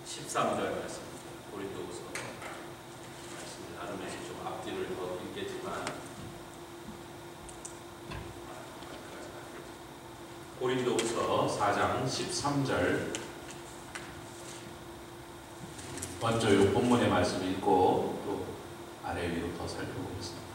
13절 말씀, 고린도후서 말씀을 나누면서 좀 앞뒤를 더 읽겠지만, 고린도후서 4장 13절 먼저 이 본문의 말씀 읽고 또 아래 위로 더 살펴보겠습니다.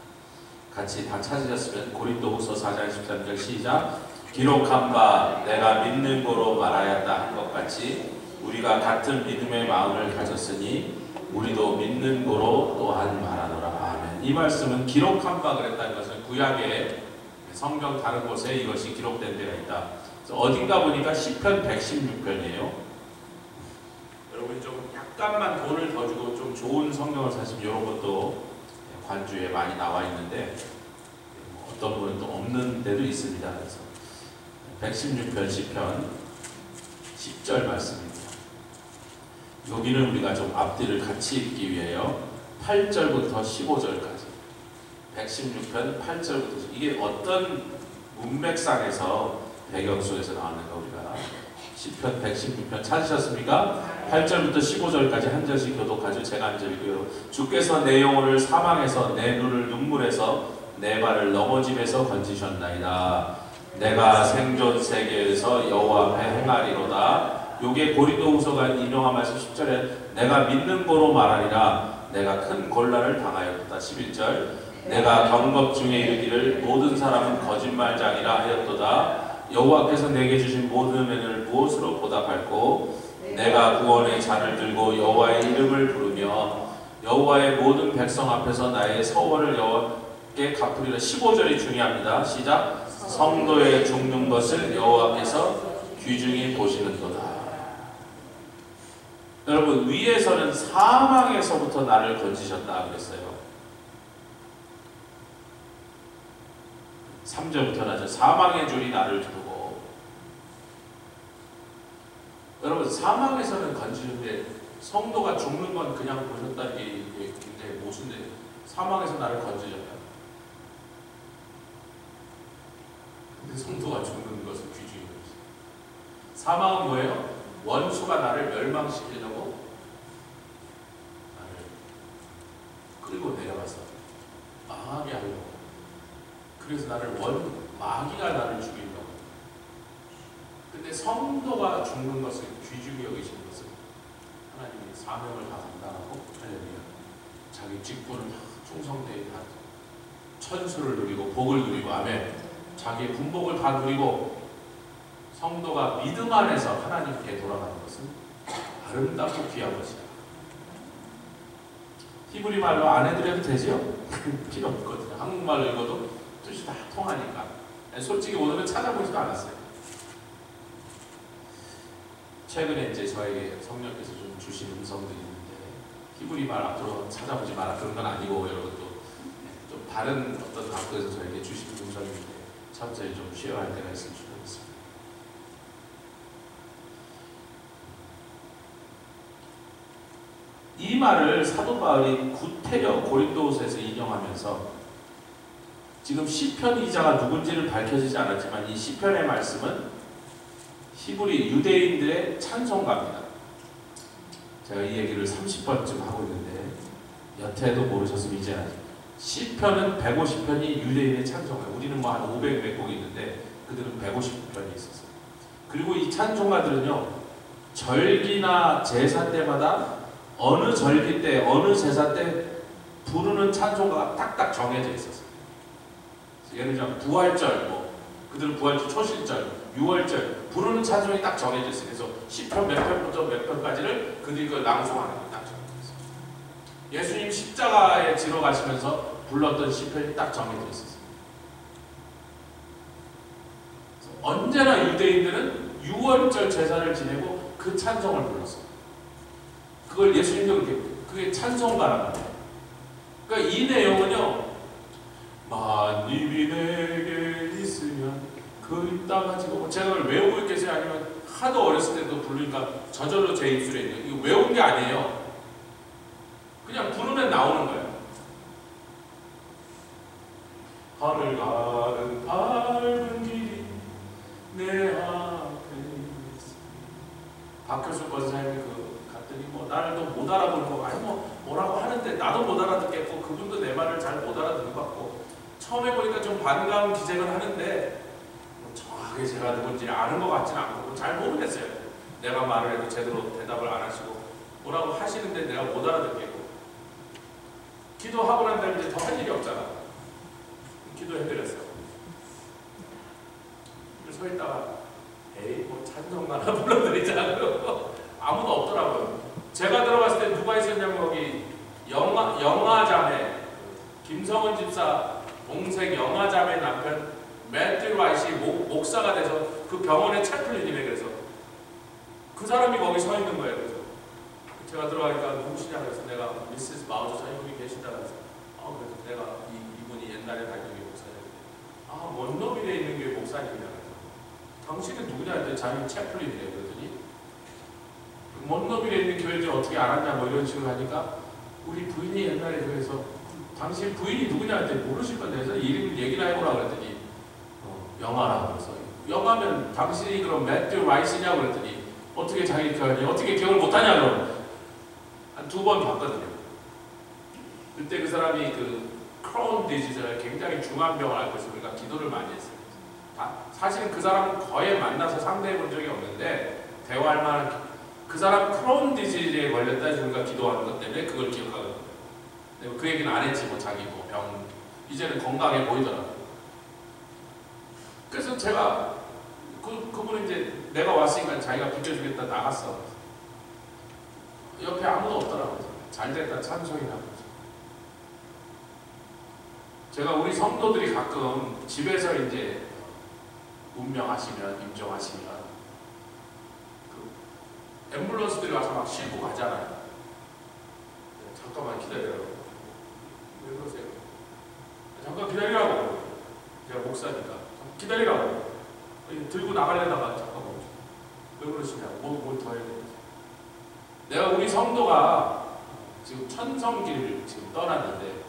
같이 다 찾으셨으면 고린도후서 4장 13절 시작. 기록한 바 내가 믿는 거로 말하였다 한 것 같이 우리가 같은 믿음의 마음을 가졌으니 우리도 믿는 거로 또한 말하노라. 아멘. 이 말씀은 기록한 바 그랬다는 것은 구약의 성경 다른 곳에 이것이 기록된 데가 있다. 어딘가 보니까 시편 116편이에요. 여러분이 좀 약간만 돈을 더 주고 좀 좋은 성경을 사시면 이런 것도 관주에 많이 나와 있는데 어떤 분은 또 없는 데도 있습니다. 그래서 116편 시편 10절 말씀입니다. 여기는 우리가 좀 앞뒤를 같이 읽기 위해요. 8절부터 15절까지 116편 8절부터 이게 어떤 문맥상에서 배경 속에서 나왔는가 우리가 시편 116편 찾으셨습니까? 8절부터 15절까지 한 절씩 교독하죠. 제가 한 절이고요. 주께서 내 영혼을 사망에서 내 눈을 눈물에서 내 발을 넘어짐에서 건지셨나이다. 내가 생존 세계에서 여호와 앞에 행하리로다. 요게 고린도후서가 인용한 말씀 10절에 내가 믿는 거로 말하리라. 내가 큰 곤란을 당하였다. 11절 내가 경법 중에 이르기를 모든 사람은 거짓말장이라 하였도다. 여호와께서 내게 주신 모든 은혜를 무엇으로 보답할꼬? 내가 구원의 잔을 들고 여호와의 이름을 부르며 여호와의 모든 백성 앞에서 나의 서원을 여호와께 갚으리라. 15절이 중요합니다. 시작. 성도의 죽는 것을 여호와께서 귀중히 보시는도다. 여러분 위에서는 사망에서부터 나를 건지셨다 그랬어요. 3절부터 나죠. 사망의 줄이 나를 두르고. 여러분 사망에서는 건지는데 성도가 죽는 건 그냥 보셨다는 게 굉장히 모순돼. 사망에서 나를 건지셨다. 근데 성도가 죽는 것은 귀중히 보시죠. 사망은 뭐예요? 원수가 나를 멸망시키려고 나를 끌고 내려가서 망하게 하려고. 그래서 마귀가 나를 죽이려고. 근데 성도가 죽는 것을 귀중히 여기시는 것은 하나님이 사명을 다 감당하고 할렐루야. 자기 직분을 충성되게 다 천수를 누리고 복을 누리고 아멘. 자기의 분복을 다 누리고 성도가 믿음 안에서 하나님께 돌아가는 것은 아름답고 귀한 것이다. 히브리 말로 안 해드려도 되죠? 필요 없거든요. 한국말로 읽어도 뜻이 다 통하니까. 솔직히 오늘은 찾아보지도 않았어요. 최근에 이제 저에게 성령께서 좀 주신 음성들이 있는데 히브리 말 앞으로 찾아보지 마라 그런 건 아니고 여러분도 좀 다른 어떤 각도에서 저에게 주신 음성인데 천천히 좀 쉬어갈 때가 있으면 좋겠습니다. 이 말을 사도 바울이 구태여 고린도후서에서 인용하면서 지금 시편 기자가 누군지를 밝혀지지 않았지만 이 시편의 말씀은 히브리 유대인들의 찬송가입니다. 제가 이 얘기를 30번쯤 하고 있는데 여태도 모르셨으면 이제 아직 시편은 150편이 유대인의 찬송가예요. 우리는 뭐 한 500 몇 곡이 있는데 그들은 150편이 있었어요. 그리고 이 찬송가들은요 절기나 제사 때마다 어느 절기 때 어느 제사 때 부르는 찬송가가 딱딱 정해져 있었어요. 예를 들면 부활절 그들은 부활절 초실절 6월절 부르는 찬송이 딱 정해져 있어요. 그래서 시편 몇 편부터 몇 편까지를 그들이 그 낭송하는 게 딱 정해져 있어요. 예수님 십자가에 지러 가시면서 불렀던 시편이 딱 정해져 있었어요. 언제나 유대인들은 6월절 제사를 지내고 그 찬송을 불렀어요. 그걸 예수님도 그게 찬송가라는 거예요. 그러니까 이 내용은요 만입이 내게 있으면 그 땅 가지고 제가 그걸 외우고 있겠어요? 아니면 하도 어렸을 때도 부르니까 저절로 제 입술에 있는 이거 외운 게 아니에요. 그냥 부르면 나오는 거예요. 하늘 가는 밝은 길이 내 앞에 있으니 박효숙 권사님이 갔더니 반가운 기색을 하는데 뭐 정확하게 제가 누군지 아는 것 같지는 않고 잘 모르겠어요. 내가 말을 해도 제대로 대답을 안 하시고 뭐라고 하시는데 내가 못 알아듣겠고, 기도하고 난 다음에 이제 더 할 일이 없잖아. 기도해드렸어요. 서 있다가 에이 뭐 찬송가나 불러드리자고 아무도 없더라고요. 제가 들어갔을 때 누가 있었냐면 거기 영아자매 김성은 집사 동생 영아자매 남편 매튜 라이시 목사가 돼서 그 병원의 채플린이래. 그래서 그 사람이 거기 서 있는 거예요. 그래서 제가 들어가니까 누구시냐 그래서 내가 미시스 마우저 사님이 계시다 그래서 그래서 내가 이분이 옛날에 다니는 게 목사예요. 원더빌에 있는 게 목사님이야. 당신은 누구냐 했더니 자기는 채플린이래. 그랬더니 원더빌에 있는 교회들 어떻게 알았냐 뭐 이런 식으로 하니까 우리 부인이 옛날에 그래서 당신 부인이 누구냐 했더니 모르실 건데 해서 이름 얘기나 해보라 그랬더니 영아라고 그래서 영아면 당신이 그럼 매튜 라이스냐고 그랬더니 어떻게 자기 교회니 어떻게 기억을 못하냐 그러면 한 2번 봤거든요. 그때 그 사람이 그 크라운 디지즈를 굉장히 중한 병을 앓고 있어서 우리가 기도를 많이 했어요. 사실은 그 사람은 거의 만나서 상대해 본 적이 없는데 대화할 만한 그 사람 크라운 디지즈에 걸렸다 해서 우리가 기도하는 것 때문에 그걸 기억하거든요. 그 얘기는 안 했지 뭐 자기 뭐 병 이제는 건강해 보이더라고요. 그래서 제가 그분은 이제 내가 왔으니까 자기가 비켜주겠다 나갔어. 옆에 아무도 없더라고요. 잘됐다 찬송이라고. 제가 우리 성도들이 가끔 집에서 이제 운명하시면 임종하시면 그 앰뷸런스들이 와서 막 싣고 가잖아요. 잠깐만 기다려요. 왜 그러세요? 잠깐 기다리라고. 제가 목사니까 기다리라고. 들고 나가려다가 잠깐만 왜 그러시냐고. 뭘 더 해야 되지? 내가 우리 성도가 지금 천성길을 지금 떠났는데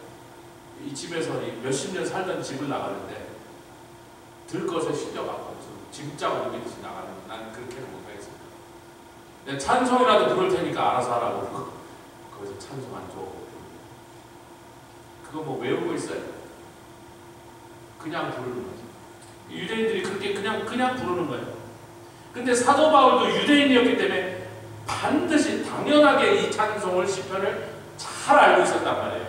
이 집에서 몇십 년 살던 집을 나가는데 들것에 실려갖고 짐짝 옮기듯이 나가는 난 그렇게는 못하겠습니다. 내가 찬송이라도 부를 테니까 알아서 하라고. 거기서 찬송 안 줘. 그거 뭐 외우고 있어요? 그냥 부르는 거죠. 유대인들이 그렇게 그냥 부르는 거예요. 근데 사도 바울도 유대인이었기 때문에 반드시 당연하게 이 찬송을 시편을 잘 알고 있었단 말이에요.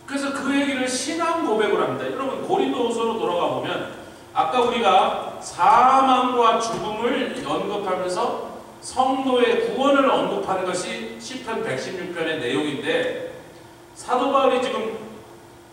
그래서 그 얘기를 신앙 고백을 합니다. 여러분 고린도후서로 돌아가 보면 아까 우리가 사망과 죽음을 언급하면서 성도의 구원을 언급하는 것이 시편 116편의 내용인데 사도 바울이 지금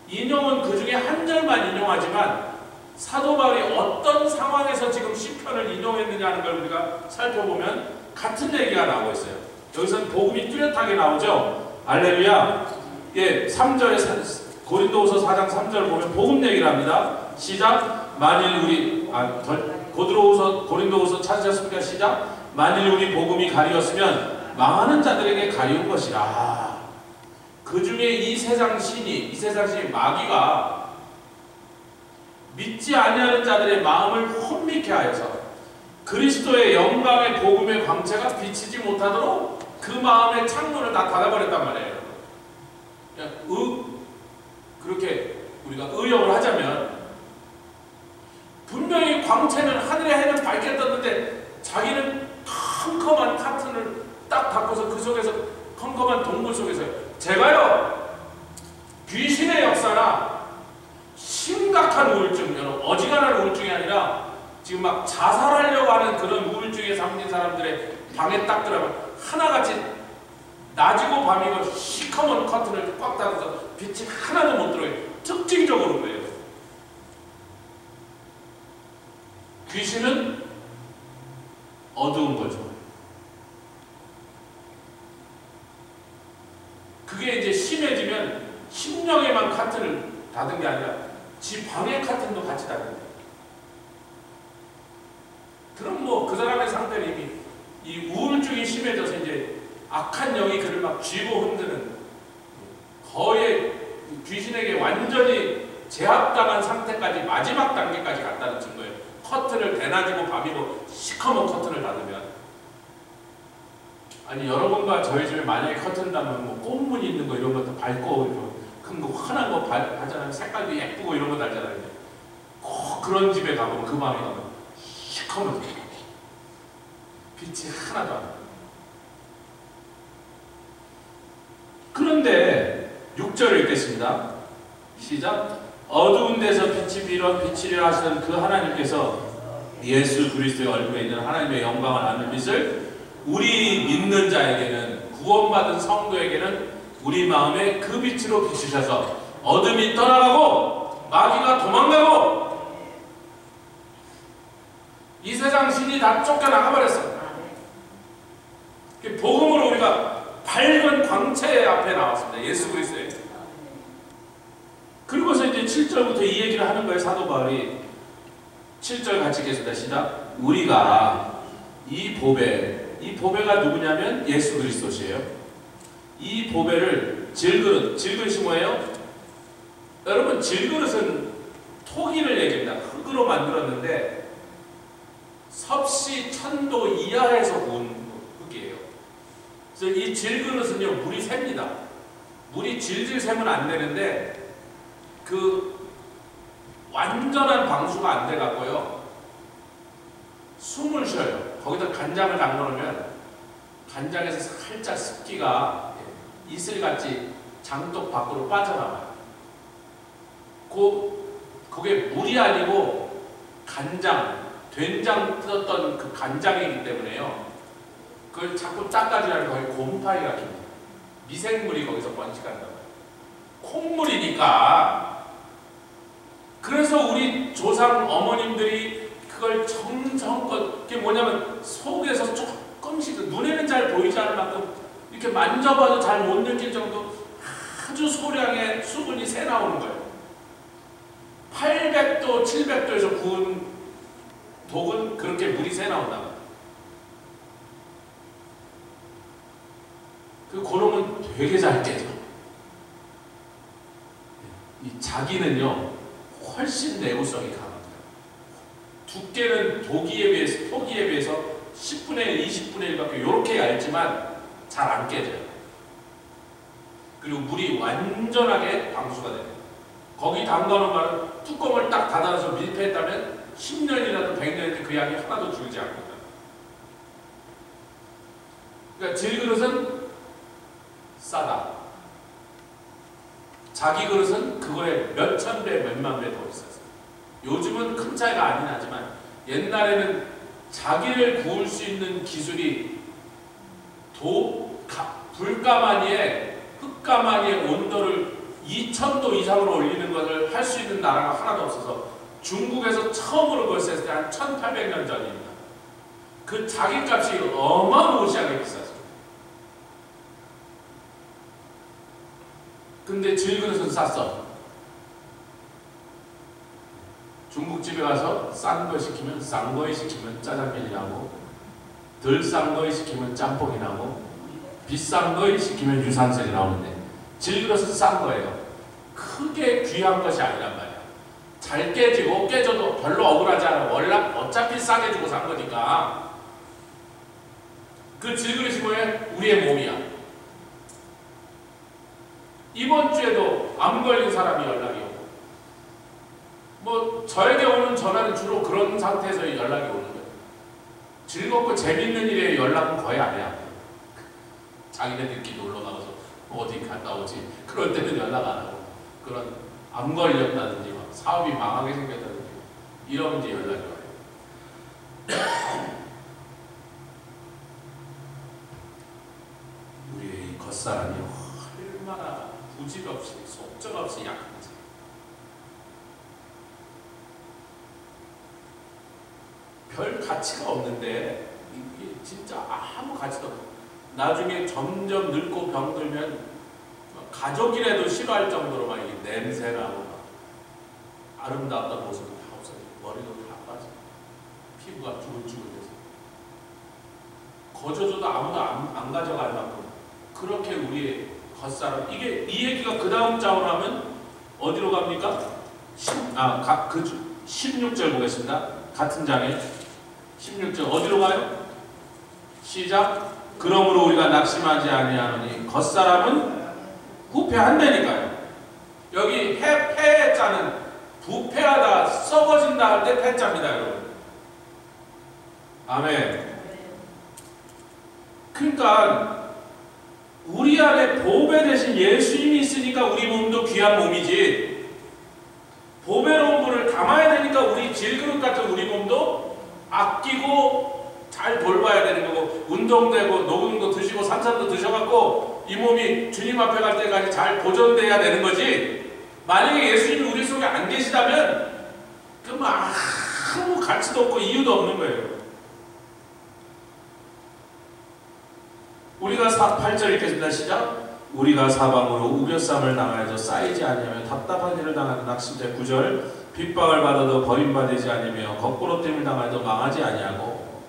인용은 그 중에 한 절만 인용하지만 사도 바울이 어떤 상황에서 지금 시편을 인용했느냐 하는 걸 우리가 살펴보면 같은 얘기가 나오고 있어요. 여기서는 복음이 뚜렷하게 나오죠. 알렐루야. 예, 3절에 고린도후서 4장 3절 보면 복음 얘기를 합니다. 시작. 만일 우리 고린도후서 찾으셨습니까? 시작. 만일 우리 복음이 가리웠으면 망하는 자들에게 가리운 것이라. 그 중에 이 세상 신이 마귀가 믿지 아니하는 자들의 마음을 혼미케 하여서 그리스도의 영광의 복음의 광채가 비치지 못하도록 그 마음의 창문을 다 닫아버렸단 말이에요. 그렇게 우리가 의역을 하자면 분명히 광채는 하늘의 해는 밝게 떴는데 자기는 컴컴한 카튼을 딱 닫고서 그 속에서 컴컴한 동굴 속에서 제가요 귀신의 역사나 심각한 우울증, 어지간한 우울증이 아니라 지금 막 자살하려고 하는 그런 우울증에 잠긴 사람들의 방에 딱 들어가면 하나같이 낮이고 밤이고 시커먼 커튼을 꽉 닫아서 빛이 하나도 못 들어요. 특징적으로 그래요. 귀신은 어두운 거죠. 그게 이제 심해지면 심령에만 카튼을 닫은 게 아니라 지 방의 카튼도 같이 닫은 거예요. 그럼 뭐 그 사람의 상태는 이미 이 우울증이 심해져서 이제 악한 영이 그를 막 쥐고 흔드는 거의 귀신에게 완전히 제압당한 상태까지 마지막 단계까지 갔다는 증거예요. 커튼을 대낮이고 밤이고 시커먼 커튼을 닫으면 아니 여러분과 저희 집에 만약에 커튼을 닫으면 뭐 꽃무늬 있는 거 이런 것도 밟고 큰 거 환한 거 하잖아요. 색깔도 예쁘고 이런 거 달잖아요. 꼭 그런 집에 가보면 그 밤에 가면 시커멓게 빛이 하나도 안 나요. 그런데 6절을 읽겠습니다. 시작. 어두운 데서 빛이리라 하시는 그 하나님께서 예수 그리스도의 얼굴에 있는 하나님의 영광을 아는 빛을 우리 믿는 자에게는, 구원받은 성도에게는 우리 마음에 그 빛으로 비추셔서 어둠이 떠나가고 마귀가 도망가고 이 세상 신이 다 쫓겨나가버렸어. 복음으로 우리가 밝은 광채 앞에 나왔습니다. 예수 그리스도의. 그리고서 이제 7절부터 이 얘기를 하는 거예요. 사도 바울이. 7절 같이 읽겠습니다. 시작. 우리가 이 보배가 누구냐면 예수 그리스도시에요. 이 보배를 질그릇이 뭐예요? 여러분, 질그릇은 토기를 얘기합니다. 흙으로 만들었는데 섭씨 1000도 이하에서 구운 흙이에요. 그래서 이 질그릇은요, 물이 셉니다. 물이 질질 새면 안 되는데 그 완전한 방수가 안 돼갖고요, 숨을 쉬어요. 거기다 간장을 담궈놓으면 간장에서 살짝 습기가 이슬같이 장독 밖으로 빠져나와요. 그게 물이 아니고 간장, 된장 뜯었던 그 간장이기 때문에요, 그걸 자꾸 닦아주려면 거의 곰팡이가 깁니다. 미생물이 거기서 번식한다고요. 콩물이니까. 그래서 우리 조상 어머님들이 그걸 정성껏, 그게 뭐냐면 속에서 조금씩, 눈에는 잘 보이지 않을 만큼 이렇게 만져봐도 잘 못 느낄 정도 아주 소량의 수분이 새 나오는 거예요. 800도, 700도에서 구운 독은 그렇게 물이 새 나온다. 그놈은 되게 잘 깨져. 이 자기는요, 훨씬 내구성이 강합니다. 두께는 토기에 비해서 10분의 1, 20분의 1밖에 이렇게 얇지만 잘 안 깨져요. 그리고 물이 완전하게 방수가 됩니다. 거기 담가놓은 말은 뚜껑을 딱 닫아서 밀폐했다면 10년이라도 100년이라도 그 양이 하나도 줄지 않습니다. 그러니까 질그릇은 싸다. 자기 그릇은 그거에 몇천 배, 몇만 배 더 있었어요. 요즘은 큰 차이가 아닌 하지만 옛날에는 자기를 구울 수 있는 기술이 불가마니에, 흙가마니의 온도를 2000도 이상으로 올리는 것을 할 수 있는 나라가 하나도 없어서 중국에서 처음으로 그걸 했을 때 한 1800년 전입니다. 그 자기값이 어마무시하게 비쌌어요. 근데 질그릇은 쌌어. 중국집에 가서 싼 거 시키면, 싼 거에 시키면 짜장면이 나고, 덜 싼 거에 시키면 짬뽕이 나고, 비싼 거에 시키면 유산슬이 나오는데 질그릇은 싼 거예요. 크게 귀한 것이 아니란 말이야. 잘 깨지고 깨져도 별로 억울하지 않아. 어차피 싸게 주고 산 거니까. 그 질그릇이 뭐예요? 우리의 몸이야. 이번 주에도 암 걸린 사람이 연락이 오고, 저에게 오는 전화는 주로 그런 상태에서 연락이 오는 거예요. 즐겁고 재밌는 일에 연락은 거의 안 해요. 자기네들끼리 놀러 가서 어디 갔다 오지, 그럴 때는 연락 안 하고, 그런 암 걸렸다든지 사업이 망하게 생겼다든지 이러면 이제 연락이 와요. 우리의 이 겉사람이 얼마나 부질 없이, 속적 없이 약한지. 별 가치가 없는데, 이게 진짜 아무 가치도 없어. 나중에 점점 늙고 병들면 가족이라도 싫어할 정도로 막 냄새 나고 막 아름다웠던 모습이 다 없어져. 머리도 다 빠져. 피부가 쭈글쭈글해서. 거저줘도 아무도 안 가져갈 만큼 그렇게 우리의 겉사람. 이 얘기가 그 다음 장으로 하면 어디로 갑니까? 16절 보겠습니다. 같은 장에 16절 어디로 가요? 시작. 그러므로 우리가 낙심하지 아니하노니 겉사람은 후패한다니까요. 여기 패자는 부패하다, 썩어진다 할 때 패자입니다, 여러분. 아멘. 그러니까 우리 안에 보배 대신 예수님이 있으니까 우리 몸도 귀한 몸이지, 보배로운 분을 담아야 되니까 우리 질그릇 같은 우리 몸도 아끼고 잘 돌봐야 되는 거고, 운동되고 녹음도 드시고 산산도 드셔갖고 이 몸이 주님 앞에 갈 때까지 잘 보존돼야 되는 거지. 만약에 예수님이 우리 속에 안 계시다면 그럼 아무 가치도 없고 이유도 없는 거예요. 우리가 8절 읽겠습니다. 시작. 우리가 사방으로 우겨쌈을 당하여도 쌓이지 아니하며 답답한 일을 당하는 낙심자. 9절. 핍박을 받아도 버림받지 아니며 거꾸로됨을 당하여도 망하지 아니하고.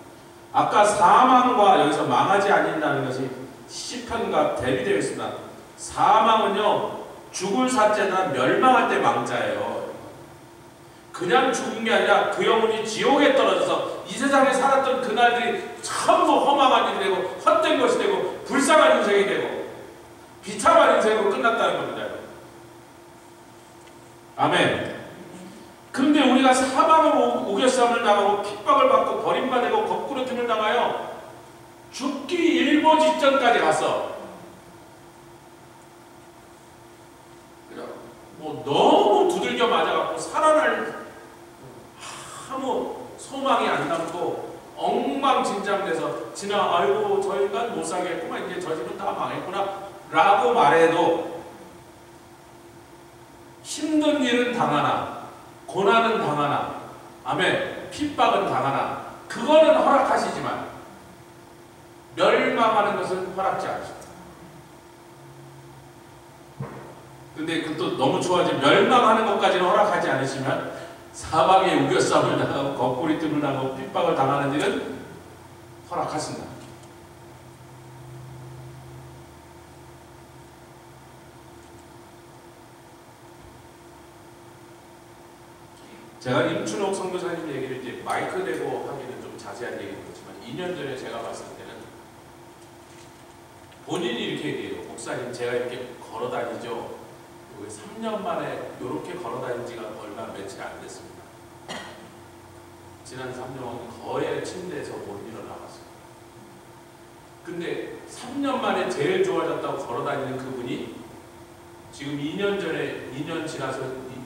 아까 사망과 여기서 망하지 아니한다는 것이 시편과 대비되어 있습니다. 사망은요, 죽을 사자나 멸망할 때 망자예요. 그냥 죽은 게 아니라 그 영혼이 지옥에 떨어져서 이 세상에 살았던 그날들이 전부 허망한 일이 되고 헛된 것이 되고 불쌍한 인생이 되고 비참한 인생으로 끝났다는 겁니다. 아멘. 그런데 우리가 사망으로 우겨쌈을 당하고 핍박을 받고 버림받고 거꾸로짐을 당하여 죽기 일보 직전까지 갔어. 뭐 너무 두들겨 맞아갖고 살아날 아무 소망이 안 남고 엉망진창돼서 아이고 저 인간 못 살겠구만, 이제 저 집은 다 망했구나 라고 말해도 힘든 일은 당하나 고난은 당하나, 아멘, 핍박은 당하나 그거는 허락하시지만 멸망하는 것은 허락지 않으십니다. 근데 그것도 너무 좋아지, 멸망하는 것까지는 허락하지 않으시면 사방에 우겨쌈을 당하고 거꾸리뜸을 당하고 핍박을 당하는 일은 허락하신다. 제가 임춘옥 선교사님 얘기를 이제 마이크 대고 하기는 좀 자세한 얘기는 그렇지만 2년 전에 제가 봤을 때는 본인이 이렇게 얘기해요. 목사님, 제가 이렇게 걸어 다니죠. 3년 만에 이렇게 걸어 다닌 지가 얼마 며칠 안 됐습니다. 지난 3년은 거의 침대에서 못 일어나봤어요. 근데 3년 만에 제일 좋아졌다고 걸어 다니는 그분이 지금 2년 전에, 2년 지나서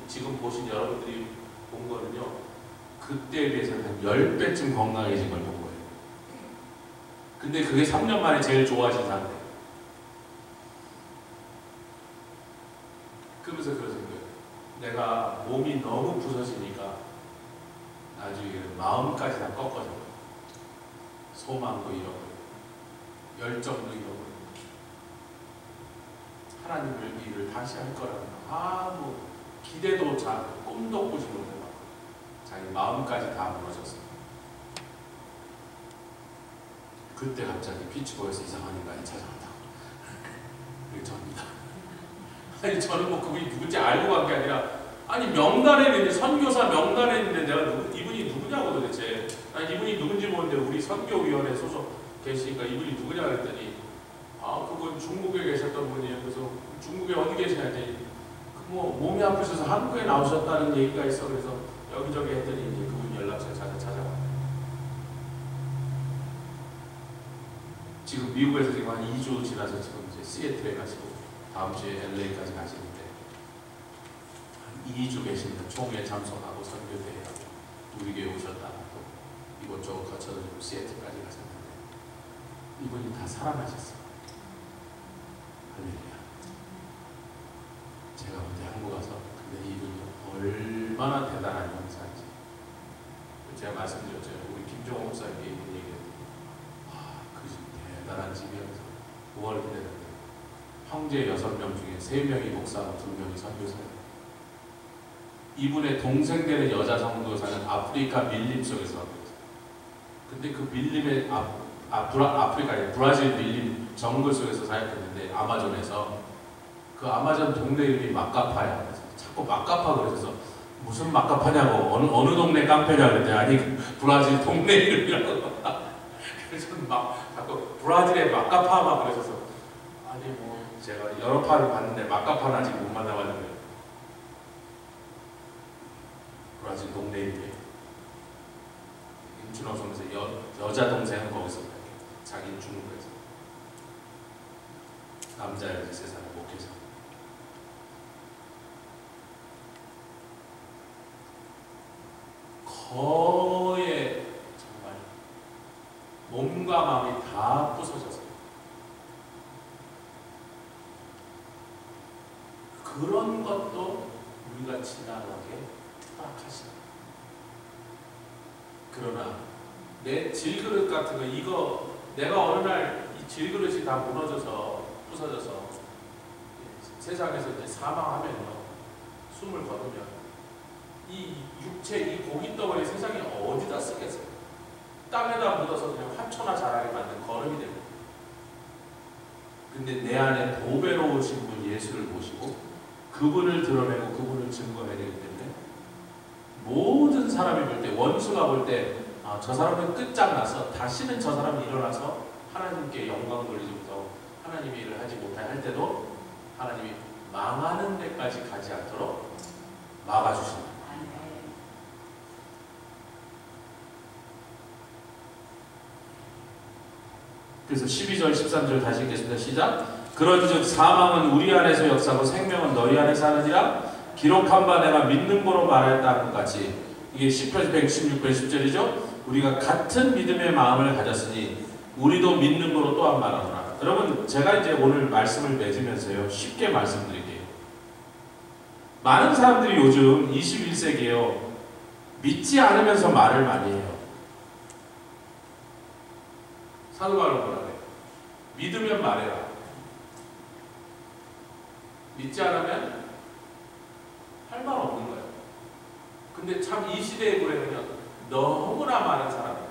지금 보신 여러분들이 본 거는요, 그때에 비해서는 한 10배쯤 건강해진 걸 본 거예요. 근데 그게 3년 만에 제일 좋아진 상태. 그러면서 그러신 거예요. 내가 몸이 너무 부서지니까 나중에 마음까지 다 꺾어져요. 소망도 잃어버리고 열정도 잃어버리고 하나님을 일을 다시 할 거라는 아무 기대도 잘 꿈도 꾸지 못하고 자기 마음까지 다 무너졌어요. 그때 갑자기 피치보에서 이상한 인간이 찾아왔다고. 그게 접니다. 아니 저는 뭐 그분이 누군지 알고 간 게 아니라, 아니 명단에 있는데, 선교사 명단에 있는데 내가 이분이 누구냐고 도대체. 아니 이분이 누군지 모르는데 우리 선교위원회 소속 계시니까 이분이 누구냐 그랬더니 그분 중국에 계셨던 분이에요. 그래서 중국에 어디 계시냐 했더니 뭐 몸이 아프셔서 한국에 나오셨다는 얘기가 있어. 그래서 여기저기 했더니 이제 그분 연락처 찾아와요. 지금 미국에서 지금 한 2주 지나서 지금 이제 시애틀에 가시고 다음 주에 LA까지 가시는데 한 2주 계시는데 총회 참석하고 선교대회하고 우리 교회 오셨다가 또 이곳저곳 거쳐서 지금 시애틀까지 가셨는데 이분이 다 살아나셨어요. 할렐루야. 제가 그때 한국 와서 근데 이분이 얼마나 대단한 형사인지 제가 말씀드렸죠. 우리 김종호 목사님께 이분 얘기했는데 그 집 대단한 집이어서 5월 기대는데 형제 6명 중에 3명이 목사하고 2명이 선교사예요. 이분의 동생 되는 여자 선교사는 아프리카 밀림 속에서 하고 있어요. 근데 그 밀림의 아프리카의 브라질 밀림 정글 속에서 사역했는데 아마존에서 그 아마존 동네 이름이 마카파야. 자꾸 마카파 그래서 무슨 마카파냐고 어느 동네 깡패냐 그랬더니 아니 브라질 동네 이름이라고. 그래서 막 자꾸 브라질의 마카파 막 그러셔서 아니 뭐 제가 여러 파를 봤는데 마카파는 아직 못 만나봤는데 브라질 동네인데 임준호 선수 여자 동생은 거기서 자기는 중국에서 남자 여자 세 사람 목회자. 거의 정말 몸과 마음이 다 부서져서 그런 것도 우리가 지나가게 허락하시다. 그러나 내 질그릇 같은 거 이거 내가 어느 날 이 질그릇이 다 무너져서 부서져서 세상에서 이제 사망하면요 숨을 거두면 이 육체 이 고기 덩어리 세상에 어디다 쓰겠어요? 땅에다 묻어서 그냥 화초나 자라게 만든 거름이 됩니다. 근데 내 안에 보배로우신 분 예수를 모시고 그분을 드러내고 그분을 증거해야 되기 때문에 모든 사람이 볼 때 원수가 볼 때 저 사람은 끝장나서 다시는 저 사람이 일어나서 하나님께 영광 돌리지부터 하나님의 일을 하지 못할 할 때도 하나님이 망하는 데까지 가지 않도록 막아주신다. 그래서 12절 13절 다시 읽겠습니다. 시작. 그런즉 사망은 우리 안에서 역사하고 생명은 너희 안에서 하느니라. 기록한 바 내가 믿는 거로 말하였다 하는 것 같이. 이게 10편 116편 10절이죠. 우리가 같은 믿음의 마음을 가졌으니 우리도 믿는 거로 또한 말하노라. 여러분 제가 이제 오늘 말씀을 맺으면서요 쉽게 말씀드릴게요. 많은 사람들이 요즘 21세기에요 믿지 않으면서 말을 많이 해요. 사도 바울은 뭐라 그래요? 믿으면 말해라. 믿지 않으면 할 말 없는 거예요. 근데 참 이 시대에 보면요 너무나 많은 사람들,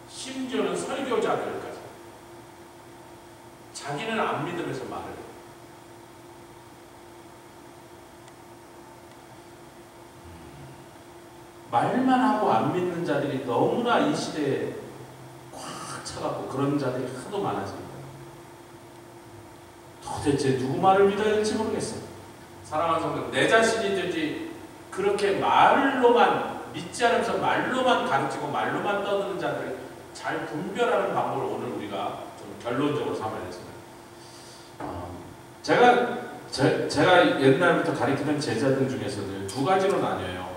심지어는 설교자들까지 자기는 안 믿으면서 말을 해요. 말만 하고 안 믿는 자들이 너무나 이 시대에 꽉 차갖고 그런 자들이 하도 많아집니다. 도대체 누구 말을 믿어야 될지 모르겠어요. 사랑하는 성도, 내 자신이든지 그렇게 말로만 믿지 않으면서 말로만 가르치고 말로만 떠드는 자들을 잘 분별하는 방법을 오늘 우리가 좀 결론적으로 삼아야겠습니다. 제가 옛날부터 가르치는 제자들 중에서는 두 가지로 나뉘어요.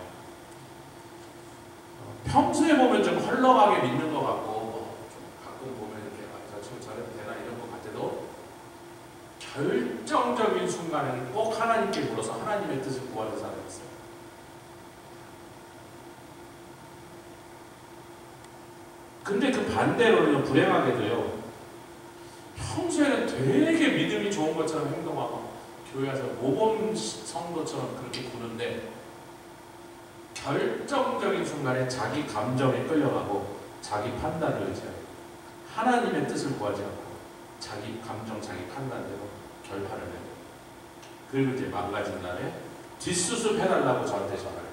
평소에 보면 좀 헐렁하게 믿는 것 같고 좀 가끔 보면 이렇게 저 친구 저래도 되나 이런 것 같아도 결정적인 순간에는 꼭 하나님께 물어서 하나님의 뜻을 구하는 사람이 있어요. 근데 그 반대로는 불행하게도요 평소에는 되게 믿음이 좋은 것처럼 행동하고 교회 와서 모범 성도처럼 그렇게 구는데 결정적인 순간에 자기 감정에 끌려가고 자기 판단을 의지하고 하나님의 뜻을 구하지 않고 자기 감정, 자기 판단대로 결판을 내고 그리고 이제 망가진 다음에 뒷수습 해달라고 저한테 전화해요.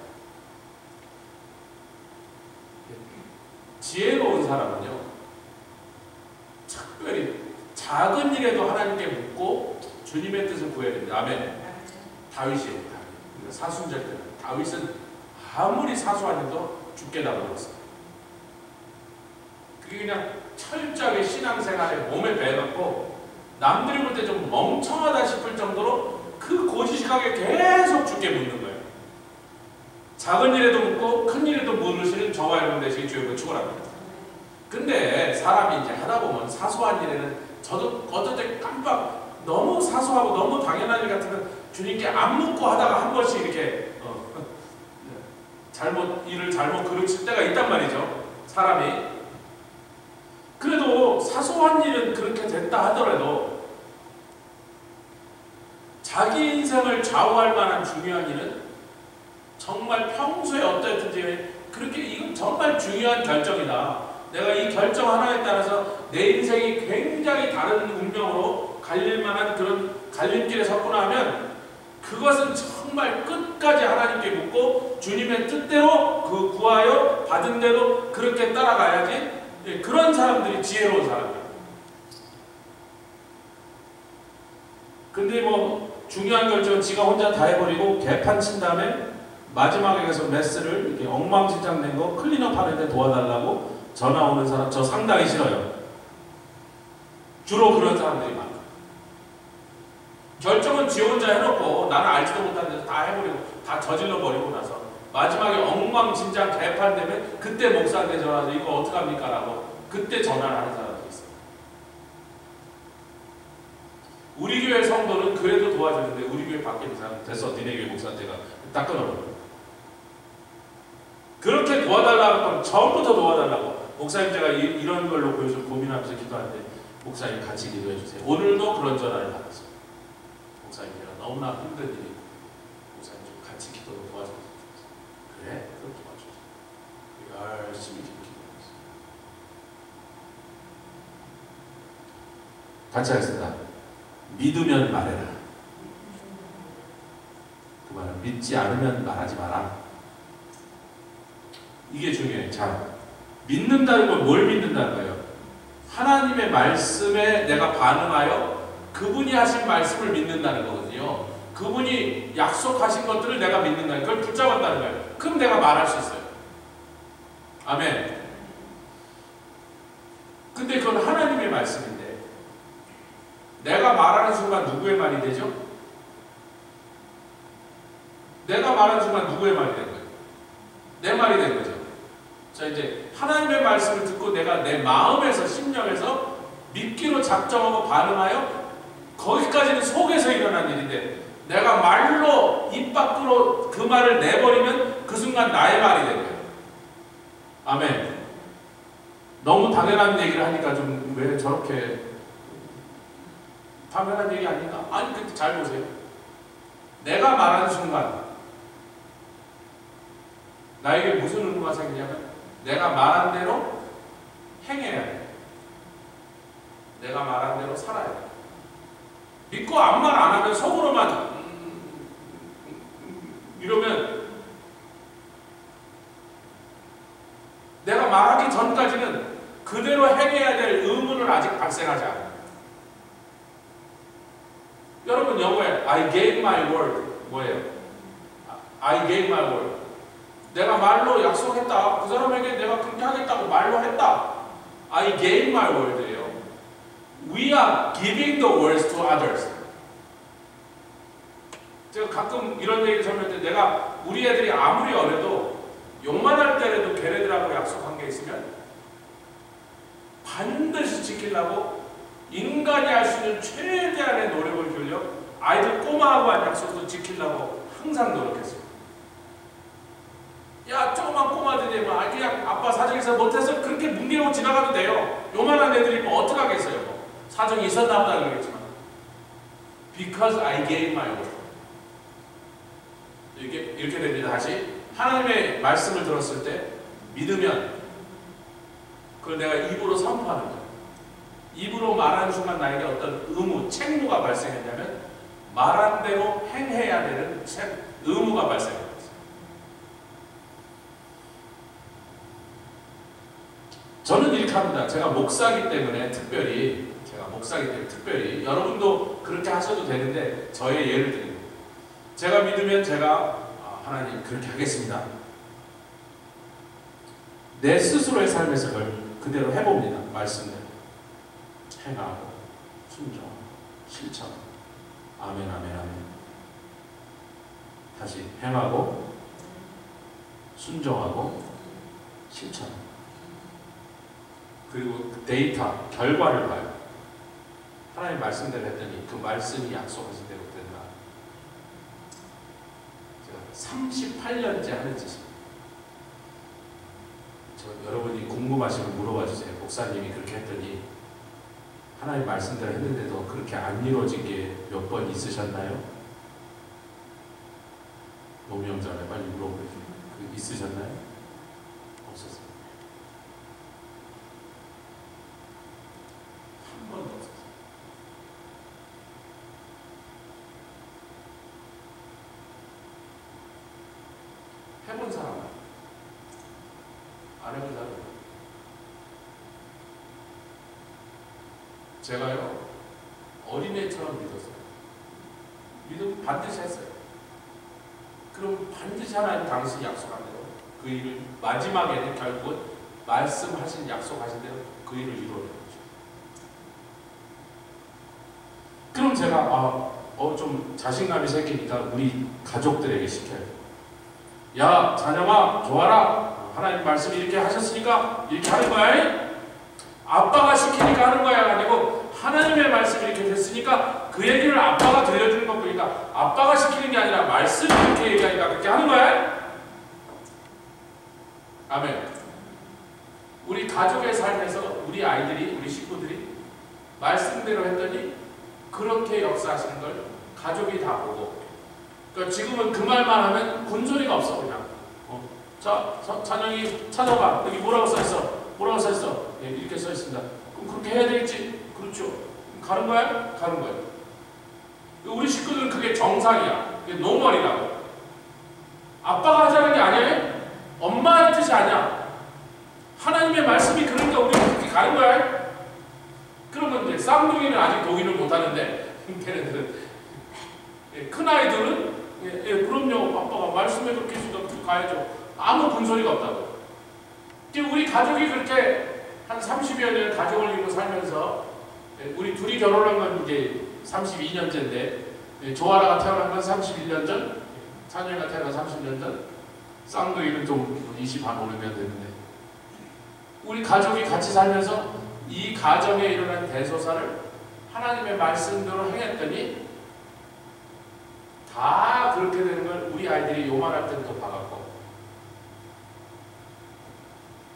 지혜로운 사람은요 특별히 작은 일에도 하나님께 묻고 주님의 뜻을 구해야 됩니다. 아멘. 다윗이에요. 사순절 때 다윗은 아무리 사소한 일도 죽게 나버렸어요. 그게 그냥 철저하게 신앙생활에 몸에 배갖고 남들이 볼 때 좀 멍청하다 싶을 정도로 그 고지식하게 계속 죽게 묻는 거예요. 작은 일에도 묻고 큰 일에도 물으시는 저와 여러분 되시기 주님을 축원합니다. 근데 사람이 이제 하다 보면 사소한 일에는 저도 어떨 때 깜빡 너무 사소하고 너무 당연한 일 같으면 주님께 안 묻고 하다가 한 번씩 이렇게 일을 잘못 그르칠 때가 있단 말이죠. 사람이. 그래도 사소한 일은 그렇게 됐다 하더라도 자기 인생을 좌우할 만한 중요한 일은 정말 평소에 어땠든지 그렇게 이건 정말 중요한 결정이다. 내가 이 결정 하나에 따라서 내 인생이 굉장히 다른 운명으로 갈릴 만한 그런 갈림길에 섰구나 하면 그것은 정말 끝까지 하나님께 묻고 주님의 뜻대로 그 구하여 받은 대로 그렇게 따라가야지. 그런 사람들이 지혜로운 사람이에요. 근데 뭐 중요한 결정은 지가 혼자 다 해버리고 개판 친 다음에 마지막에 가서 메스를 이렇게 엉망진창 낸 거 클린업 하는데 도와달라고 전화 오는 사람 저 상당히 싫어요. 주로 그런 사람들이 많아요. 결정은 지 혼자 해놓고 나는 알지도 못하는데 다 해버리고 다 저질러 버리고 나서 마지막에 엉망진창 개판되면 그때 목사한테 전화해서 이거 어떡합니까? 라고 그때 전화를 하는 사람들이 있어요. 우리 교회 성도는 그래도 도와주는데 우리 교회 밖에 있는 사람 됐어 니네 교회 목사한테가 딱 끊어버려. 그렇게 도와달라고 하면 처음부터 도와달라고 목사님 제가 이런 걸로 보여서 고민하면서 기도하는데 목사님 같이 기도해 주세요. 오늘도 그런 전화를 받았어요. 목사님 제가 너무나 힘든 일이고 목사님 좀 같이 기도로 도와주세요. 그래? 그럼 도와주세요. 열심히 기도했어요. 같이 하겠습니다. 믿으면 말해라. 그 말은 믿지 않으면 말하지 마라. 이게 중요해요. 자, 믿는다는 건 뭘 믿는다는 거예요? 하나님의 말씀에 내가 반응하여 그분이 하신 말씀을 믿는다는 거거든요. 그분이 약속하신 것들을 내가 믿는다는 걸 붙잡았다는 거예요. 그럼 내가 말할 수 있어요. 아멘. 근데 그건 하나님의 말씀인데 내가 말하는 순간 누구의 말이 되죠? 내가 말하는 순간 누구의 말이 되는 거예요? 내 말이 된 거죠. 자, 이제 하나님의 말씀을 듣고 내가 내 마음에서 심령에서 믿기로 작정하고 반응하여 거기까지는 속에서 일어난 일인데 내가 말로 입 밖으로 그 말을 내버리면 그 순간 나의 말이 되는 거예요. 아멘. 너무 당연한 얘기를 하니까 좀 왜 저렇게 당연한 얘기 아닌가? 아니 근데 잘 보세요. 내가 말하는 순간 나에게 무슨 의무가 생기냐면 내가 말한 대로 행해야 돼. 내가 말한 대로 살아야 돼. 믿고 아무 말 안 하면 속으로만 이러면 내가 말하기 전까지는 그대로 행해야 될 의무는 아직 발생하지 않아요. 여러분 영어에 I gave my word 뭐예요? I gave my word. 내가 말로 약속했다. 그 사람에게 내가 그렇게 하겠다고 말로 했다. I gave my word예요. We are giving the words to others. 제가 가끔 이런 얘기를 설명할 때 내가 우리 애들이 아무리 어려도 욕만 할 때라도 걔네들하고 약속한 게 있으면 반드시 지키려고 인간이 할 수 있는 최대한의 노력을 기울여 아이들 꼬마하고 한 약속도 지키려고 항상 노력했어요. 야 조그만 꼬마들이 뭐 그냥 아빠 사정에서 못해서 그렇게 뭉개고 지나가도 돼요. 요만한 애들이 뭐 어떡하겠어요. 뭐. 사정이 있었나 보다 그러겠지만 Because I gave my word. 이렇게 됩니다. 다시 하나님의 말씀을 들었을 때 믿으면 그걸 내가 입으로 선포하는 거예요. 입으로 말하는 순간 나에게 어떤 의무, 책무가 발생했냐면 말한 대로 행해야 되는 의무가 발생합니다. 저는 이렇게 합니다. 제가 목사기 때문에 특별히 여러분도 그렇게 하셔도 되는데 저의 예를 드립니다. 제가 믿으면 제가 하나님 그렇게 하겠습니다. 내 스스로의 삶에서 그걸 그대로 해봅니다. 말씀을 행하고 순종, 실천. 아멘, 아멘, 아멘. 다시 행하고 순종하고 실천. 그리고 데이터, 결과를 봐요. 하나님 말씀대로 했더니 그 말씀이 약속하신 대로 된다. 제가 38년째 하는 짓입니다. 여러분이 궁금하시면 물어봐 주세요. 목사님이 그렇게 했더니 하나님 말씀대로 했는데도 그렇게 안 이루어진 게 몇 번 있으셨나요? 노명전에 빨리 물어보세요. 그 있으셨나요? 없었어요. 한 번도 없었어요. 해본 사람은 안 해본 사람은 제가요 어린애처럼 믿었어요. 믿음 반드시 했어요. 그럼 반드시 하나님 당신이 약속한 대로 그 일을 마지막에는 결국은 말씀하신 약속하신 대로 그 일을 이루어내는 거죠. 그럼 제가 좀 자신감이 생기니까 우리 가족들에게 시켜요. 야 자녀아 좋아라. 하나님 말씀이 이렇게 하셨으니까 이렇게 하는 거야. 아빠가 시키니까 하는 거야 아니고 하나님의 말씀이 이렇게 됐으니까 그 얘기를 아빠가 들려주는 것 보니까 아빠가 시키는 게 아니라 말씀이 이렇게 얘기하니까 그렇게 하는 거야. 아멘. 우리 가족의 삶에서 우리 아이들이 우리 식구들이 말씀대로 했더니 그렇게 역사하시는 걸 가족이 다 보고 그러니까 지금은 그 말만 하면 군소리가 없어 그냥 자 찬영이 찾아봐 여기 뭐라고 써있어 뭐라고 써있어 예, 이렇게 써있습니다. 그럼 그렇게 해야 되겠지 그렇죠 가는 거야? 가는 거야. 우리 식구들은 그게 정상이야 그게 노멀이라고 아빠가 하자는 게 아니에요 엄마의 뜻이 아니야 하나님의 말씀이 그러니까 우리가 그렇게 가는 거야. 그러면 이제 쌍둥이는 아직 동의를 못하는데 걔네들은 큰아이들은 그럼요 아빠가 말씀에 그렇게 해주니까 가야죠. 아무 군소리가 없다고. 우리 가족이 그렇게 한 30여 년 가족을 이루고 살면서 우리 둘이 결혼한 건 이제 32년째인데 조아라가 태어난 건 31년 전 찬영이가 태어난 30년 전 쌍둥이는 좀 20 한 5년 됐는데 우리 가족이 같이 살면서 이 가정에 일어난 대소사를 하나님의 말씀대로 행했더니 다 그렇게 되는 걸 우리 아이들이 요만할 때부터 봐갖고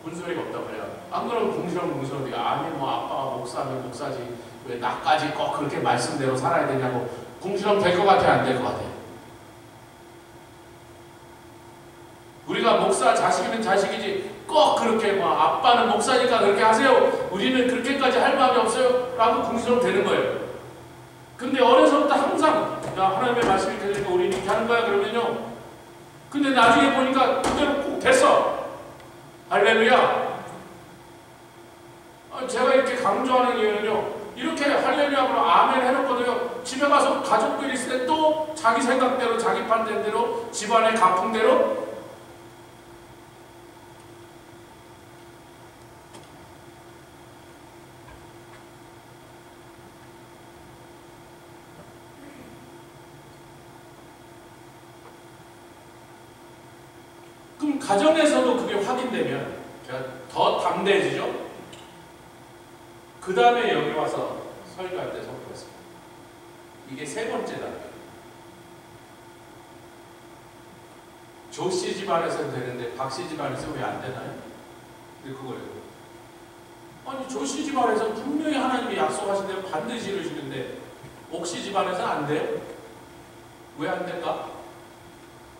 군소리가 없단 말이야. 안 그러면 궁시렁궁시렁 아니 뭐 아빠가 목사면 목사지 왜 나까지 꼭 그렇게 말씀대로 살아야 되냐고 궁시렁 될 것 같아 안 될 것 같아. 우리가 목사 자식이면 자식이지 꼭 그렇게 뭐 아빠는 목사니까 그렇게 하세요. 우리는 그렇게까지 할 마음이 없어요. 라고 궁시렁 되는 거예요. 근데 어려서부터 항상 야 하나님의 말씀이 들리니까 우리는 이렇게 하는 거야 그러면요. 근데 나중에 보니까 그대로 꼭 됐어. 할렐루야. 제가 이렇게 강조하는 이유는요. 이렇게 할렐루야 그러면 아멘 해놓거든요. 집에 가서 가족들이 있을 때 또 자기 생각대로 자기 판단대로 집안의 가풍대로 그럼 가정에서도 그게 확인되면 더 담대해지죠? 그 다음에 여기 와서 설교할 때 선포했습니다. 이게 세 번째 단계. 조씨 집안에서는 되는데 박씨 집안에서 왜 안 되나요? 근데 그거예요. 아니 조씨 집안에서 분명히 하나님이 약속하신 대로 반드시 이루시는데 옥씨 집안에서는 안 돼요? 왜 안 될까?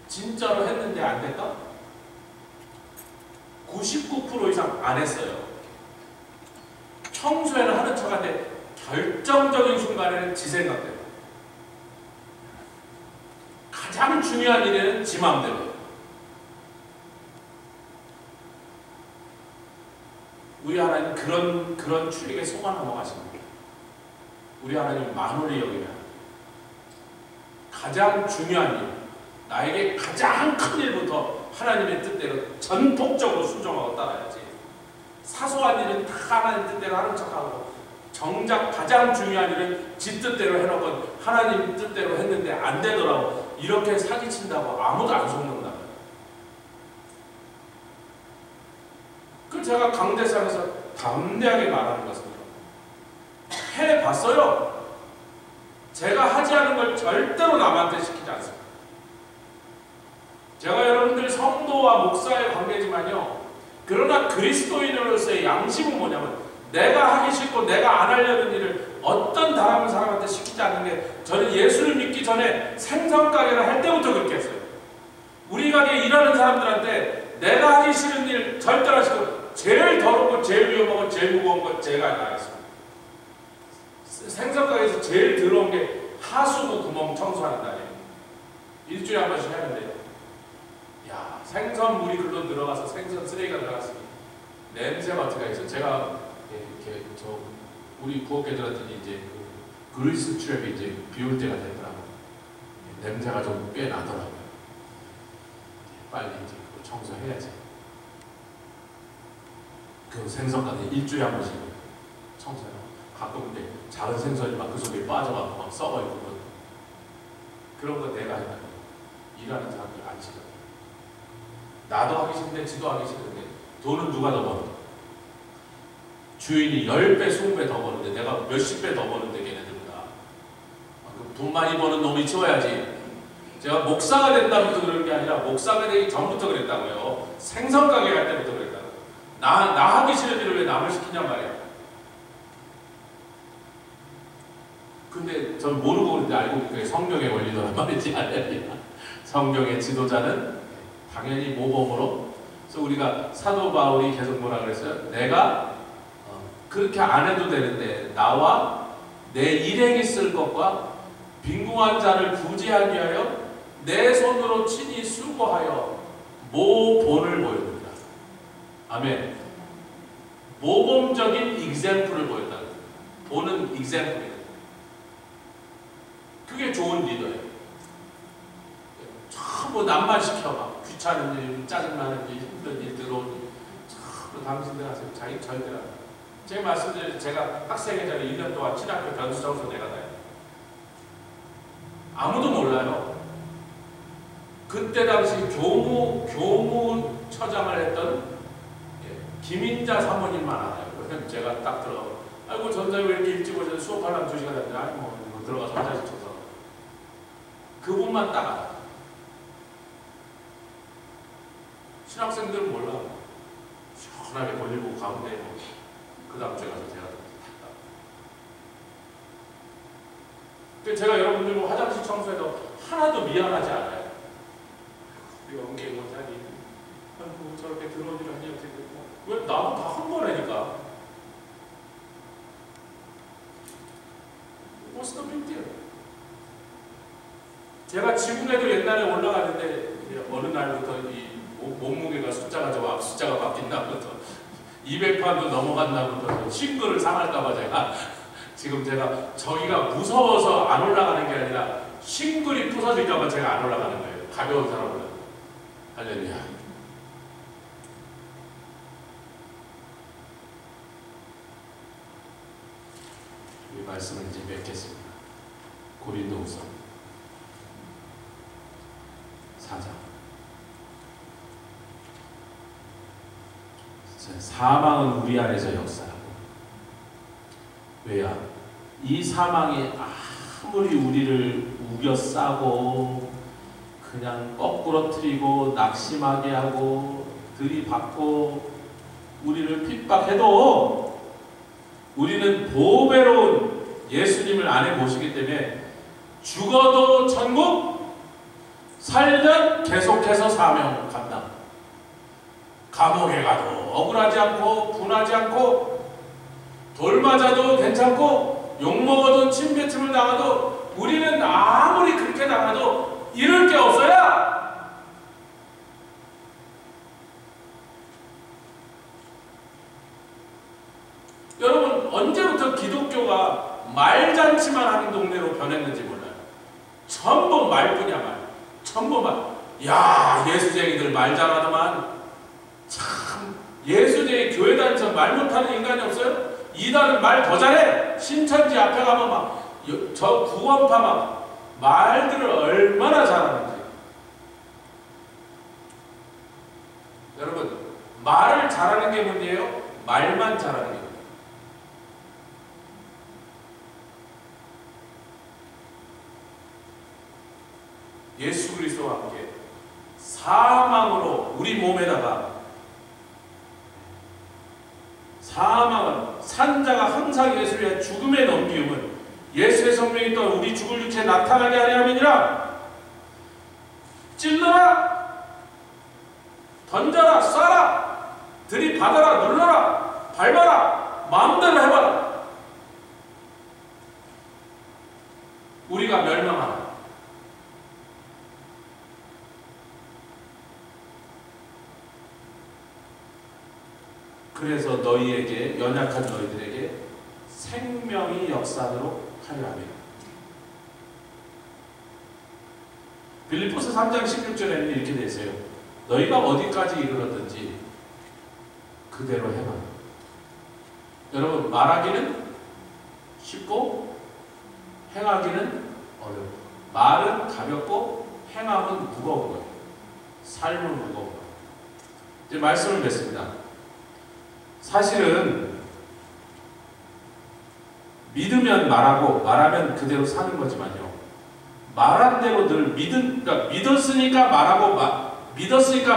진짜로 했는데 안 될까? 99% 이상 안 했어요. 평소에는 하는 척한데 결정적인 순간에는 지 생각대로 가장 중요한 일에는 지 마음대로 우리 하나님 그런 출입에 속아 넘어가십니다. 우리 하나님 만홀히 여기면 가장 중요한 일 나에게 가장 큰 일부터 하나님의 뜻대로 전폭적으로 순종하고 따라야지. 사소한 일은 다 하나님 뜻대로 하는 척하고 정작 가장 중요한 일은 지 뜻대로 해놓고 하나님 뜻대로 했는데 안 되더라고. 이렇게 사기친다고 아무도 안 속는다고요. 그 제가 강대상에서 담대하게 말하는 것은 해봤어요. 제가 하지 않은 걸 절대로 남한테 시키지 않습니다. 제가 여러분들 성도와 목사의 관계지만요. 그러나 그리스도인으로서의 양심은 뭐냐면 내가 하기 싫고 내가 안 하려는 일을 어떤 다른 사람한테 시키지 않는 게 저는 예수를 믿기 전에 생선가게를 할 때부터 그렇게 했어요. 우리 가게에 일하는 사람들한테 내가 하기 싫은 일 절대로 안 시키고 제일 더럽고 제일 위험하고 제일 무거운 건 제가 다 했습니다. 생선가게에서 제일 더러운 게 하수구 구멍 청소하는 날이에요. 일주일에 한 번씩 하는데요. 야, 생선 물이 글로 들어가서 생선 쓰레기가 들어갔으니 냄새가 어떻게 있어? 제가 이렇게 우리 부엌애들한테 이제 그리스 트랩이 이제 비올 때가 되더라고요. 냄새가 좀 꽤 나더라고요. 빨리 이제 청소해야지. 그 생선가는 일주일에 한 번씩 청소해요. 가끔 근데 작은 생선이 막 그 속에 빠져가고 막 썩어있고 그런 거 내가 해야 돼. 일하는 사람들 안 싫어. 나도 하기 싫은데 지도 하기 싫은데 돈은 누가 더 버는? 주인이 10배, 20배 더 버는데 내가 몇십 배 더 버는데 걔네들보다. 돈 많이 버는 놈이 치워야지. 제가 목사가 된다부터 그런 게 아니라 목사가 되기 전부터 그랬다고요. 생선 가게 할 때부터 그랬다고. 나 하기 싫은 일을 왜 남을 시키냔 말이야. 근데 전 모르고 그런데 알고 보니까 성경의 원리더란 말이지. 성경의 지도자는 당연히 모범으로. 그래서 우리가 사도 바울이 계속 뭐라 그랬어요? 내가 그렇게 안 해도 되는데 나와 내 일행이 쓸 것과 빈궁한 자를 구제하기 위하여 내 손으로 친히 수고하여 모본을 보여줍니다. 아멘. 모범적인 example을 보였다. 보는 example이에요. 그게 좋은 리더예요. 전부 남만 시켜 막 귀찮은 일, 짜증나는 일, 힘든 일 들어오니 전부 당신들 하세요. 자기 절대로 안 해요. 제가 말씀드린 제가 학생회장에 1년 동안 친학교 변수정서 내가다요. 아무도 몰라요. 그때 당시 교무처장을 했던 김인자 사모님만 알아요. 그래서 제가 딱 들어. 아이고 전사님 왜 이렇게 일찍 오셔서 수업하려면 2시간 됐는데 아니 뭐 들어가서 화장실 쳐서 그분만 딱 알아요. 신학생들은 몰라. 시원하게 볼일 보고 가운데 그 다음 주에 가서 제가 제가 여러분들 뭐 화장실 청소해도 하나도 미안하지 않아요. 우리 원계 원장이 아이고 저렇게 들어오질 않냐 왜 나도 다 한 거라니까. What's the big deal? 제가 지붕에도 옛날에 올라가는데 어느 날부터 이 몸무게가 숫자가 바뀐다부터 200판도 넘어간다부터 싱글을 상할까봐 지금 제가 저기가 무서워서 안 올라가는 게 아니라 싱글이 부서질까봐 제가 안 올라가는 거예요. 가벼운 사람은. 할렐루야. 이 말씀을 이제 맺겠습니다. 고린도후서 4장. 사망은 우리 안에서 역사하고 왜야? 이 사망이 아무리 우리를 우겨싸고 그냥 거꾸로 트리고 낙심하게 하고 들이받고 우리를 핍박해도 우리는 보배로운 예수님을 안에 모시기 때문에 죽어도 천국, 살면 계속해서 사명 감당. 감옥에 가도 억울하지 않고 분하지 않고 돌 맞아도 괜찮고 욕먹어도 침뱉음을 당해도 우리는 아무리 그렇게 당해도 잃을 게 없어요. 여러분 언제부터 기독교가 말잔치만 하는 동네로 변했는지 몰라요. 전부 말뿐이야 말. 전부 말. 야 예수쟁이들 말 잘하더만. 참 예수쟁이 교회 다니면서 말 못하는 인간이 없어요? 이단은 말 더 잘해. 신천지 앞에 가면 막 저 구원파 막 말들을 얼마나 잘하는지. 여러분 말을 잘하는 게 문제예요? 말만 잘하는 게 문제예요? 예수 그리스도와 함께 사망으로 우리 몸에다가 사망은 산자가 항상 예수를 위해 죽음에 넘기움은 예수의 성령이 또 우리 죽을 육체에 나타나게 하려 함이니라. 찔러라, 던져라, 쏴라, 들이받아라, 눌러라, 밟아라, 마음대로 해봐라. 우리가 멸망하라. 그래서 너희에게 연약한 너희들에게 생명이 역사하도록 하려 함이라. 빌립보서 3장 16절에는 이렇게 되어 있어요. 너희가 어디까지 이르렀든지 그대로 해라. 여러분, 말하기는 쉽고 행하기는 어렵고, 말은 가볍고 행함은 무거운 거예요. 삶은 무거운 거예요. 이제 말씀을 맺습니다. 사실은 믿으면 말하고 말하면 그대로 사는 거지만요, 말한 대로 늘 그러니까 믿었으니까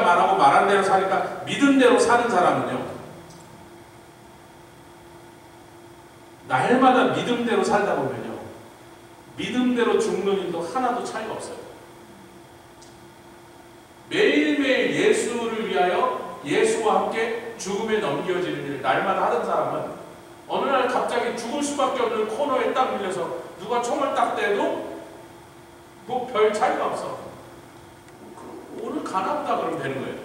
말하고 말한 대로 사니까 믿은 대로 사는 사람은요, 날마다 믿음대로 살다 보면요, 믿음대로 죽는 일도 하나도 차이가 없어요. 매일매일 예수를 위하여 예수와 함께 죽음에 넘겨지는 일을 날마다 하던 사람은 어느 날 갑자기 죽을 수밖에 없는 코너에 딱 밀려서 누가 총을 딱 대도 뭐 별 차이가 없어. 오늘 가난하다 그러면 되는 거예요.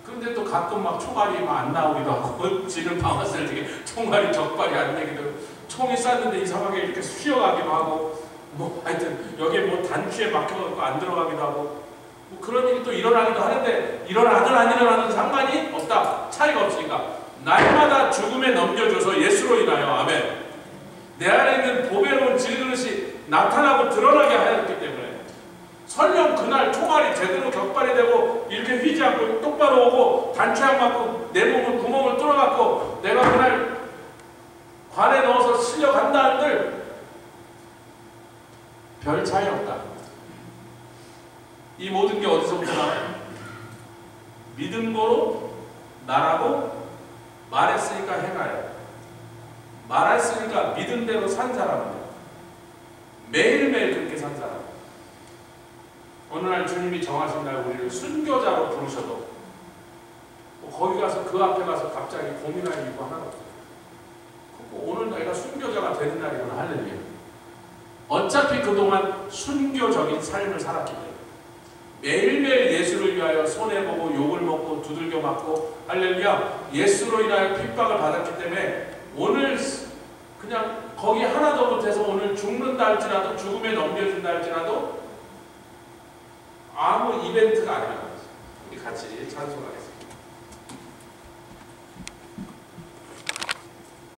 그런데 또 가끔 막 총알이 막 안 나오기도 하고, 지금 방아쇠를 되게 총알이 적발이 안 되기도 하고, 총이 쐈는데 이상하게 이렇게 휘어가기도 하고, 뭐 하여튼 여기에 뭐 단추에 막혀갖고 안 들어가기도 하고, 뭐 그런 일이 또 일어나기도 하는데, 일어나든 안 일어나든 상관이 없다. 차이가 없으니까 날마다 죽음에 넘겨줘서 예수로 인하여, 아멘, 내 안에 있는 보배로운 질그릇이 나타나고 드러나게 하였기 때문에, 설령 그날 총알이 제대로 격발이 되고 이렇게 휘지 않고 똑바로 오고 단추 안 맞고 내 몸을 구멍을 뚫어갖고 내가 그날 관에 넣어서 실려간다 한들 별 차이 없다. 이 모든 게 어디서부터 나와요? 믿음으로 말하고 말했으니까 행하여, 말했으니까 믿은 대로 산 사람이에요. 매일매일 그렇게 산 사람. 어느 날 주님이 정하신 날 우리를 순교자로 부르셔도 거기 가서 그 앞에 가서 갑자기 고민할 이유가 하나도 없어요. 오늘 내가 순교자가 되는 날이구나. 할렐루야. 어차피 그동안 순교적인 삶을 살았기 때문에 매일매일 예수를 위하여 손해보고 욕을 먹고 두들겨 맞고, 할렐루야, 예수로 인하여 핍박을 받았기 때문에 오늘 그냥 거기 하나도 못해서 오늘 죽는다 할지라도, 죽음에 넘겨준다 할지라도 아무 이벤트가 아니라는 거죠. 우리 같이 찬송하겠습니다.